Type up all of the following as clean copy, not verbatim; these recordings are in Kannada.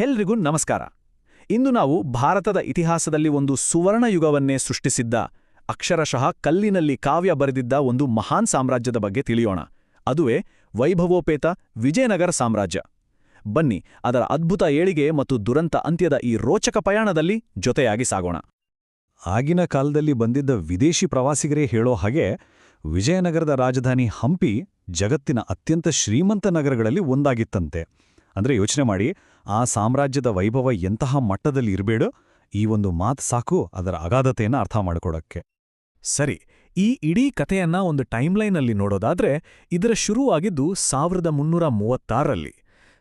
ಎಲ್ರಿಗೂ ನಮಸ್ಕಾರ. ಇಂದು ನಾವು ಭಾರತದ ಇತಿಹಾಸದಲ್ಲಿ ಒಂದು ಸುವರ್ಣ ಯುಗವನ್ನೇ ಸೃಷ್ಟಿಸಿದ್ದ, ಅಕ್ಷರಶಃ ಕಲ್ಲಿನಲ್ಲಿ ಕಾವ್ಯ ಬರೆದಿದ್ದ ಒಂದು ಮಹಾನ್ ಸಾಮ್ರಾಜ್ಯದ ಬಗ್ಗೆ ತಿಳಿಯೋಣ. ಅದುವೇ ವೈಭವೋಪೇತ ವಿಜಯನಗರ ಸಾಮ್ರಾಜ್ಯ. ಬನ್ನಿ, ಅದರ ಅದ್ಭುತ ಏಳಿಗೆ ಮತ್ತು ದುರಂತ ಅಂತ್ಯದ ಈ ರೋಚಕ ಪಯಣದಲ್ಲಿ ಜೊತೆಯಾಗಿ ಸಾಗೋಣ. ಆಗಿನ ಕಾಲದಲ್ಲಿ ಬಂದಿದ್ದ ವಿದೇಶಿ ಪ್ರವಾಸಿಗರೇ ಹೇಳೋ ಹಾಗೆ ವಿಜಯನಗರದ ರಾಜಧಾನಿ ಹಂಪಿ ಜಗತ್ತಿನ ಅತ್ಯಂತ ಶ್ರೀಮಂತ ನಗರಗಳಲ್ಲಿ ಒಂದಾಗಿತ್ತಂತೆ. ಅಂದ್ರೆ ಯೋಚನೆ ಮಾಡಿ, ಆ ಸಾಮ್ರಾಜ್ಯದ ವೈಭವ ಎಂತಹ ಮಟ್ಟದಲ್ಲಿ ಇರಬೇಡ, ಈ ಒಂದು ಮಾತು ಸಾಕು ಅದರ ಅಗಾಧತೆಯನ್ನು ಅರ್ಥ ಮಾಡಿಕೊಡಕ್ಕೆ. ಸರಿ, ಈ ಇಡೀ ಕಥೆಯನ್ನ ಒಂದು ಟೈಮ್ಲೈನಲ್ಲಿ ನೋಡೋದಾದ್ರೆ, ಇದರ ಶುರುವಾಗಿದ್ದು 1336ರಲ್ಲಿ.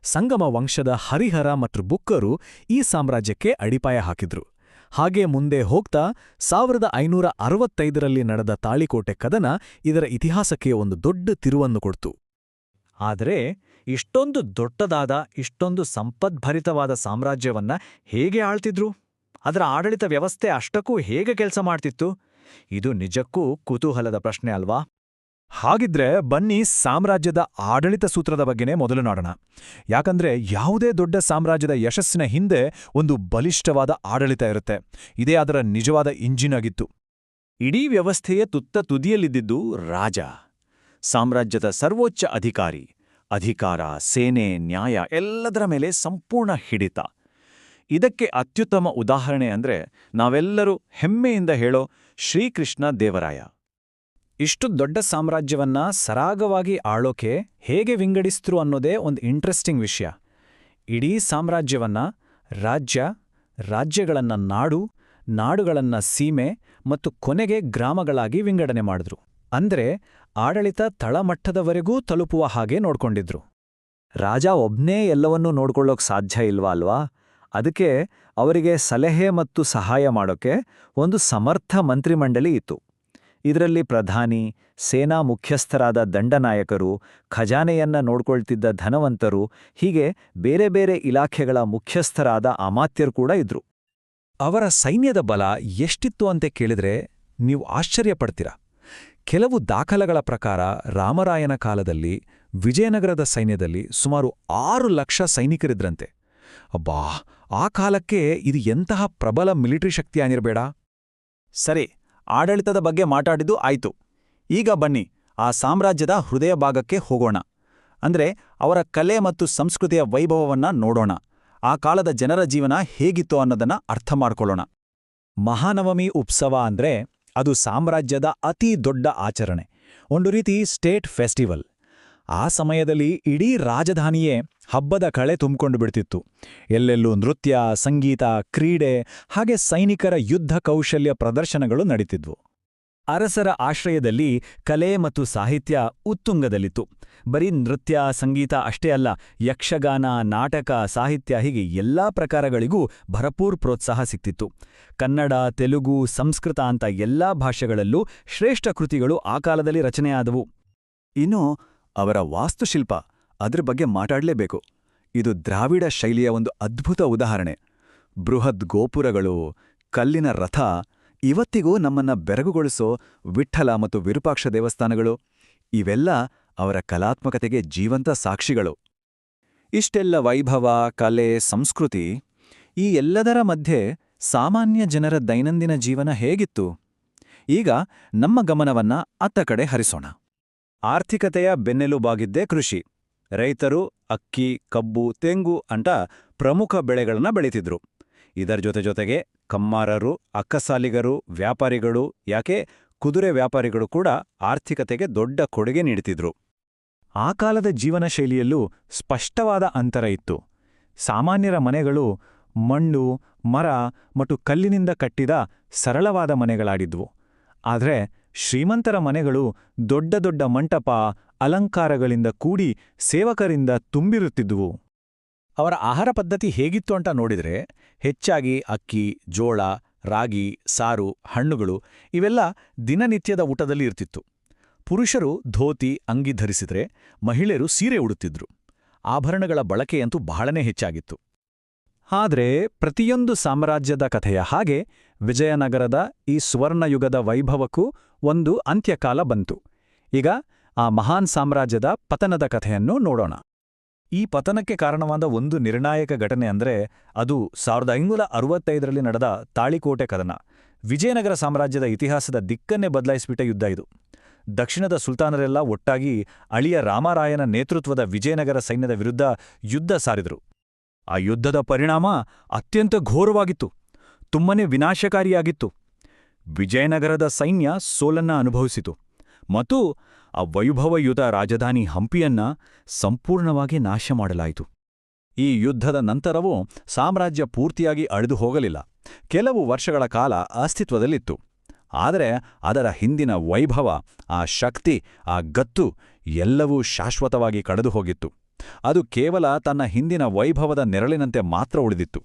ಸಂಗಮ ವಂಶದ ಹರಿಹರ ಮತ್ತು ಬುಕ್ಕರು ಈ ಸಾಮ್ರಾಜ್ಯಕ್ಕೆ ಅಡಿಪಾಯ ಹಾಕಿದ್ರು. ಹಾಗೆ ಮುಂದೆ ಹೋಗ್ತಾ 1565ರಲ್ಲಿ ನಡೆದ ತಾಳಿಕೋಟೆ ಕದನ ಇದರ ಇತಿಹಾಸಕ್ಕೆ ಒಂದು ದೊಡ್ಡ ತಿರುವನ್ನು ಕೊಡ್ತು. ಆದರೆ ಇಷ್ಟೊಂದು ದೊಡ್ಡದಾದ, ಇಷ್ಟೊಂದು ಸಂಪದ್ಭರಿತವಾದ ಸಾಮ್ರಾಜ್ಯವನ್ನ ಹೇಗೆ ಆಳ್ತಿದ್ರು? ಅದರ ಆಡಳಿತ ವ್ಯವಸ್ಥೆ ಅಷ್ಟಕ್ಕೂ ಹೇಗೆ ಕೆಲಸ ಮಾಡ್ತಿತ್ತು? ಇದು ನಿಜಕ್ಕೂ ಕುತೂಹಲದ ಪ್ರಶ್ನೆ ಅಲ್ವಾ? ಹಾಗಿದ್ರೆ ಬನ್ನಿ, ಸಾಮ್ರಾಜ್ಯದ ಆಡಳಿತ ಸೂತ್ರದ ಬಗ್ಗೆನೇ ಮೊದಲು ನೋಡೋಣ. ಯಾಕಂದ್ರೆ ಯಾವುದೇ ದೊಡ್ಡ ಸಾಮ್ರಾಜ್ಯದ ಯಶಸ್ಸಿನ ಹಿಂದೆ ಒಂದು ಬಲಿಷ್ಠವಾದ ಆಡಳಿತ ಇರುತ್ತೆ. ಇದೇ ಅದರ ನಿಜವಾದ ಇಂಜಿನ್ ಆಗಿತ್ತು. ಇಡೀ ವ್ಯವಸ್ಥೆಯ ತುತ್ತ ತುದಿಯಲ್ಲಿದ್ದಿದ್ದು ರಾಜ, ಸಾಮ್ರಾಜ್ಯದ ಸರ್ವೋಚ್ಚ ಅಧಿಕಾರಿ. ಅಧಿಕಾರ, ಸೇನೆ, ನ್ಯಾಯ ಎಲ್ಲದರ ಮೇಲೆ ಸಂಪೂರ್ಣ ಹಿಡಿತ. ಇದಕ್ಕೆ ಅತ್ಯುತ್ತಮ ಉದಾಹರಣೆ ಅಂದ್ರೆ ನಾವೆಲ್ಲರೂ ಹೆಮ್ಮೆಯಿಂದ ಹೇಳೋ ಶ್ರೀಕೃಷ್ಣ ದೇವರಾಯ. ಇಷ್ಟು ದೊಡ್ಡ ಸಾಮ್ರಾಜ್ಯವನ್ನ ಸರಾಗವಾಗಿ ಆಳೋಕೆ ಹೇಗೆ ವಿಂಗಡಿಸಿದ್ರು ಅನ್ನೋದೇ ಒಂದು ಇಂಟ್ರೆಸ್ಟಿಂಗ್ ವಿಷಯ. ಇಡೀ ಸಾಮ್ರಾಜ್ಯವನ್ನ ರಾಜ್ಯ, ರಾಜ್ಯಗಳನ್ನ ನಾಡು, ನಾಡುಗಳನ್ನ ಸೀಮೆ ಮತ್ತು ಕೊನೆಗೆ ಗ್ರಾಮಗಳಾಗಿ ವಿಂಗಡಣೆ ಮಾಡಿದ್ರು. ಅಂದ್ರೆ ಆಡಳಿತ ತಳಮಟ್ಟದವರೆಗೂ ತಲುಪುವ ಹಾಗೆ ನೋಡ್ಕೊಂಡಿದ್ರು. ರಾಜ ಒಬ್ನೇ ಎಲ್ಲವನ್ನೂ ನೋಡ್ಕೊಳ್ಳೋಕ್ ಸಾಧ್ಯ ಇಲ್ವಾ ಅಲ್ವಾ? ಅದಕ್ಕೆ ಅವರಿಗೆ ಸಲಹೆ ಮತ್ತು ಸಹಾಯ ಮಾಡೋಕೆ ಒಂದು ಸಮರ್ಥ ಮಂತ್ರಿಮಂಡಳಿ ಇತ್ತು. ಇದರಲ್ಲಿ ಪ್ರಧಾನಿ, ಸೇನಾ ಮುಖ್ಯಸ್ಥರಾದ ದಂಡನಾಯಕರು, ಖಜಾನೆಯನ್ನ ನೋಡ್ಕೊಳ್ತಿದ್ದ ಧನವಂತರು, ಹೀಗೆ ಬೇರೆ ಬೇರೆ ಇಲಾಖೆಗಳ ಮುಖ್ಯಸ್ಥರಾದ ಅಮಾತ್ಯರು ಕೂಡ ಇದ್ರು. ಅವರ ಸೈನ್ಯದ ಬಲ ಎಷ್ಟಿತ್ತು ಅಂತ ಕೇಳಿದ್ರೆ ನೀವು ಆಶ್ಚರ್ಯಪಡ್ತೀರಾ. ಕೆಲವು ದಾಖಲೆಗಳ ಪ್ರಕಾರ ರಾಮರಾಯನ ಕಾಲದಲ್ಲಿ ವಿಜಯನಗರದ ಸೈನ್ಯದಲ್ಲಿ ಸುಮಾರು 6 ಲಕ್ಷ ಸೈನಿಕರಿದ್ರಂತೆ. ಅಬ್ಬಾ, ಆ ಕಾಲಕ್ಕೆ ಇದು ಎಂತಹ ಪ್ರಬಲ ಮಿಲಿಟರಿ ಶಕ್ತಿ ಆಗಿರಬೇಡ. ಸರಿ, ಆಡಳಿತದ ಬಗ್ಗೆ ಮಾತಾಡಿದ್ದು ಆಯ್ತು. ಈಗ ಬನ್ನಿ, ಆ ಸಾಮ್ರಾಜ್ಯದ ಹೃದಯ ಭಾಗಕ್ಕೆ ಹೋಗೋಣ. ಅಂದ್ರೆ ಅವರ ಕಲೆ ಮತ್ತು ಸಂಸ್ಕೃತಿಯ ವೈಭವವನ್ನ ನೋಡೋಣ. ಆ ಕಾಲದ ಜನರ ಜೀವನ ಹೇಗಿತ್ತು ಅನ್ನೋದನ್ನ ಅರ್ಥ ಮಾಡ್ಕೊಳ್ಳೋಣ. ಮಹಾನವಮಿ ಉತ್ಸವ ಅಂದ್ರೆ ಅದು ಸಾಮ್ರಾಜ್ಯದ ಅತೀ ದೊಡ್ಡ ಆಚರಣೆ, ಒಂದು ರೀತಿ ಸ್ಟೇಟ್ ಫೆಸ್ಟಿವಲ್. ಆ ಸಮಯದಲ್ಲಿ ಇಡೀ ರಾಜಧಾನಿಯೇ ಹಬ್ಬದ ಕಳೆ ತುಂಬಿಕೊಂಡು ಬಿಡ್ತಿತ್ತು. ಎಲ್ಲೆಲ್ಲೂ ನೃತ್ಯ, ಸಂಗೀತ, ಕ್ರೀಡೆ, ಹಾಗೆ ಸೈನಿಕರ ಯುದ್ಧ ಕೌಶಲ್ಯ ಪ್ರದರ್ಶನಗಳು ನಡೀತಿದ್ವು. ಅರಸರ ಆಶ್ರಯದಲ್ಲಿ ಕಲೆ ಮತ್ತು ಸಾಹಿತ್ಯ ಉತ್ತುಂಗದಲ್ಲಿತ್ತು. ಬರೀ ನೃತ್ಯ, ಸಂಗೀತ ಅಷ್ಟೇ ಅಲ್ಲ, ಯಕ್ಷಗಾನ, ನಾಟಕ, ಸಾಹಿತ್ಯ, ಹೀಗೆ ಎಲ್ಲಾ ಪ್ರಕಾರಗಳಿಗೂ ಭರಪೂರ್ ಪ್ರೋತ್ಸಾಹ ಸಿಕ್ತಿತ್ತು. ಕನ್ನಡ, ತೆಲುಗು, ಸಂಸ್ಕೃತ ಅಂತ ಎಲ್ಲಾ ಭಾಷೆಗಳಲ್ಲೂ ಶ್ರೇಷ್ಠ ಕೃತಿಗಳು ಆ ಕಾಲದಲ್ಲಿ ರಚನೆಯಾದವು. ಇನ್ನು ಅವರ ವಾಸ್ತುಶಿಲ್ಪ, ಅದ್ರ ಬಗ್ಗೆ ಮಾತಾಡಲೇಬೇಕು. ಇದು ದ್ರಾವಿಡ ಶೈಲಿಯ ಒಂದು ಅದ್ಭುತ ಉದಾಹರಣೆ. ಬೃಹತ್ ಗೋಪುರಗಳು, ಕಲ್ಲಿನ ರಥ, ಇವತ್ತಿಗೂ ನಮ್ಮನ್ನ ಬೆರಗುಗೊಳಿಸೋ ವಿಠ್ಠಲ ಮತ್ತು ವಿರೂಪಾಕ್ಷ ದೇವಸ್ಥಾನಗಳು, ಇವೆಲ್ಲ ಅವರ ಕಲಾತ್ಮಕತೆಗೆ ಜೀವಂತ ಸಾಕ್ಷಿಗಳು. ಇಷ್ಟೆಲ್ಲ ವೈಭವ, ಕಲೆ, ಸಂಸ್ಕೃತಿ, ಈ ಎಲ್ಲದರ ಮಧ್ಯೆ ಸಾಮಾನ್ಯ ಜನರ ದೈನಂದಿನ ಜೀವನ ಹೇಗಿತ್ತು? ಈಗ ನಮ್ಮ ಗಮನವನ್ನ ಅತ್ತ ಕಡೆ ಹರಿಸೋಣ. ಆರ್ಥಿಕತೆಯ ಬೆನ್ನೆಲುಬಾಗಿದ್ದೇ ಕೃಷಿ. ರೈತರು ಅಕ್ಕಿ, ಕಬ್ಬು, ತೆಂಗು ಅಂತ ಪ್ರಮುಖ ಬೆಳೆಗಳನ್ನ ಬೆಳೀತಿದ್ರು. ಇದರ ಜೊತೆಗೆ ಕಮ್ಮಾರರು, ಅಕ್ಕಸಾಲಿಗರು, ವ್ಯಾಪಾರಿಗಳು, ಯಾಕೆ ಕುದುರೆ ವ್ಯಾಪಾರಿಗಳು ಕೂಡ ಆರ್ಥಿಕತೆಗೆ ದೊಡ್ಡ ಕೊಡುಗೆ ನೀಡುತ್ತಿದ್ರು. ಆ ಕಾಲದ ಜೀವನ ಶೈಲಿಯಲ್ಲೂ ಸ್ಪಷ್ಟವಾದ ಅಂತರ ಇತ್ತು. ಸಾಮಾನ್ಯರ ಮನೆಗಳು ಮಣ್ಣು, ಮರ ಮತ್ತು ಕಲ್ಲಿನಿಂದ ಕಟ್ಟಿದ ಸರಳವಾದ ಮನೆಗಳಾಡಿದ್ವು. ಆದರೆ ಶ್ರೀಮಂತರ ಮನೆಗಳು ದೊಡ್ಡ ದೊಡ್ಡ ಮಂಟಪ, ಅಲಂಕಾರಗಳಿಂದ ಕೂಡಿ ಸೇವಕರಿಂದ ತುಂಬಿರುತ್ತಿದ್ದುವು. ಅವರ ಆಹಾರ ಪದ್ಧತಿ ಹೇಗಿತ್ತು ಅಂತ ನೋಡಿದ್ರೆ, ಹೆಚ್ಚಾಗಿ ಅಕ್ಕಿ, ಜೋಳ, ರಾಗಿ, ಸಾರು, ಹಣ್ಣುಗಳು ಇವೆಲ್ಲ ದಿನನಿತ್ಯದ ಊಟದಲ್ಲಿ ಇರ್ತಿತ್ತು. ಪುರುಷರು ಧೋತಿ, ಅಂಗಿ ಧರಿಸಿದ್ರೆ ಮಹಿಳೆಯರು ಸೀರೆ ಉಡುತ್ತಿದ್ರು. ಆಭರಣಗಳ ಬಳಕೆಯಂತೂ ಬಹಳನೇ ಹೆಚ್ಚಾಗಿತ್ತು. ಆದರೆ ಪ್ರತಿಯೊಂದು ಸಾಮ್ರಾಜ್ಯದ ಕಥೆಯ ಹಾಗೆ ವಿಜಯನಗರದ ಈ ಸುವರ್ಣಯುಗದ ವೈಭವಕ್ಕೂ ಒಂದು ಅಂತ್ಯಕಾಲ ಬಂತು. ಈಗ ಆ ಮಹಾನ್ ಸಾಮ್ರಾಜ್ಯದ ಪತನದ ಕಥೆಯನ್ನು ನೋಡೋಣ. ಈ ಪತನಕ್ಕೆ ಕಾರಣವಾದ ಒಂದು ನಿರ್ಣಾಯಕ ಘಟನೆ ಅಂದ್ರೆ ಅದು 1565ರಲ್ಲಿ ನಡೆದ ತಾಳಿಕೋಟೆ ಕದನ. ವಿಜಯನಗರ ಸಾಮ್ರಾಜ್ಯದ ಇತಿಹಾಸದ ದಿಕ್ಕನ್ನೇ ಬದಲಾಯಿಸಿಬಿಟ್ಟ ಯುದ್ಧ ಇದು. ದಕ್ಷಿಣದ ಸುಲ್ತಾನರೆಲ್ಲ ಒಟ್ಟಾಗಿ ಅಳಿಯ ರಾಮರಾಯನ ನೇತೃತ್ವದ ವಿಜಯನಗರ ಸೈನ್ಯದ ವಿರುದ್ಧ ಯುದ್ಧ ಸಾರಿದರು. ಆ ಯುದ್ಧದ ಪರಿಣಾಮ ಅತ್ಯಂತ ಘೋರವಾಗಿತ್ತು, ತುಂಬನೇ ವಿನಾಶಕಾರಿಯಾಗಿತ್ತು. ವಿಜಯನಗರದ ಸೈನ್ಯ ಸೋಲನ್ನ ಅನುಭವಿಸಿತು ಮತ್ತು ಆ ವೈಭವಯುತ ರಾಜಧಾನಿ ಹಂಪಿಯನ್ನ ಸಂಪೂರ್ಣವಾಗಿ ನಾಶ ಮಾಡಲಾಯಿತು. ಈ ಯುದ್ಧದ ನಂತರವೂ ಸಾಮ್ರಾಜ್ಯ ಪೂರ್ತಿಯಾಗಿ ಅಳಿದು ಹೋಗಲಿಲ್ಲ. ಕೆಲವು ವರ್ಷಗಳ ಕಾಲ ಅಸ್ತಿತ್ವದಲ್ಲಿತ್ತು. ಆದರೆ ಅದರ ಹಿಂದಿನ ವೈಭವ, ಆ ಶಕ್ತಿ, ಆ ಗತ್ತು ಎಲ್ಲವೂ ಶಾಶ್ವತವಾಗಿ ಕಳೆದು ಹೋಗಿತ್ತು. ಅದು ಕೇವಲ ತನ್ನ ಹಿಂದಿನ ವೈಭವದ ನೆರಳಿನಂತೆ ಮಾತ್ರ ಉಳಿದಿತ್ತು.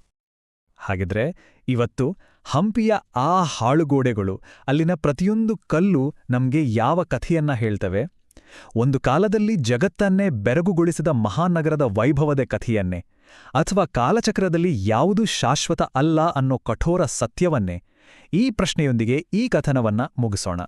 ಹಾಗಿದ್ರೆ ಇವತ್ತು ಹಂಪಿಯ ಆ ಹಾಳುಗೋಡೆಗಳು, ಅಲ್ಲಿನ ಪ್ರತಿಯೊಂದು ಕಲ್ಲು ನಮ್ಗೆ ಯಾವ ಕಥೆಯನ್ನ ಹೇಳ್ತವೆ? ಒಂದು ಕಾಲದಲ್ಲಿ ಜಗತ್ತನ್ನೇ ಬೆರಗುಗೊಳಿಸಿದ ಮಹಾನಗರದ ವೈಭವದ ಕಥೆಯನ್ನೇ, ಅಥವಾ ಕಾಲಚಕ್ರದಲ್ಲಿ ಯಾವುದೂ ಶಾಶ್ವತ ಅಲ್ಲ ಅನ್ನೋ ಕಠೋರ ಸತ್ಯವನ್ನೇ? ಈ ಪ್ರಶ್ನೆಯೊಂದಿಗೆ ಈ ಕಥನವನ್ನ ಮುಗಿಸೋಣ.